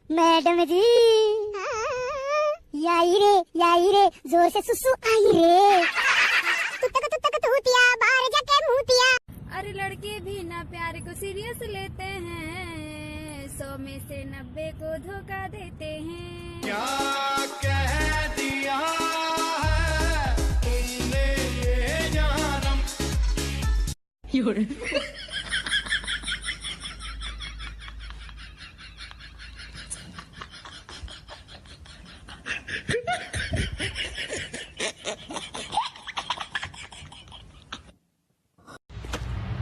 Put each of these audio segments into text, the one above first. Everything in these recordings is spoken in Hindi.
मैडम जी याई रे जोर से सुसु आई रे तुत्तक तूतिया बाहर जाके मुतिया। अरे लड़के भी ना प्यार को सीरियस लेते हैं, 100 में से 90 को धोखा देते हैं। क्या कह दिया है तुमने ये जानम।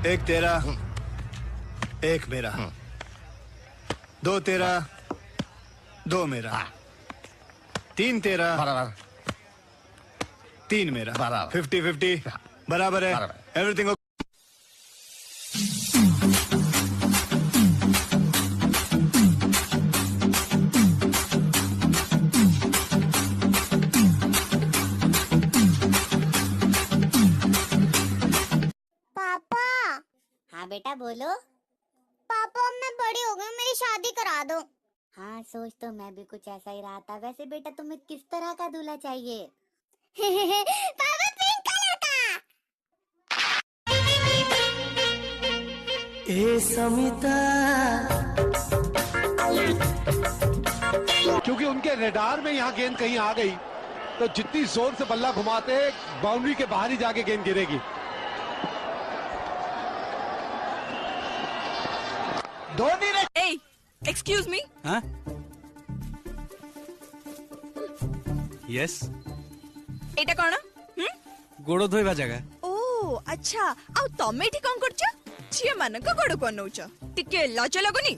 एक तेरा एक मेरा, दो तेरा दो मेरा, तीन तेरा तीन मेरा, 50-50 बराबर है। एवरीथिंग हाँ बेटा बोलो। पापा अब मैं बड़ी हो गई, मेरी शादी करा दो। हाँ सोच तो मैं भी कुछ ऐसा ही रहा था। वैसे बेटा तुम्हें किस तरह का दूल्हा चाहिए? पापा पिंक कलर का। ए समिता, क्योंकि उनके रेडार में यहाँ गेंद कहीं आ गई तो जितनी जोर से बल्ला घुमाते बाउंड्री के बाहर ही जाके गेंद गिरेगी। धोनी ने एक्सक्यूज मी, हाँ यस एटा कौन? गोड़ धोइबा जगह। ओ अच्छा, आ तमे एठी कोन करछ? झिया मानक गोड़ कोन नउछ? टिके लाज लागुनी?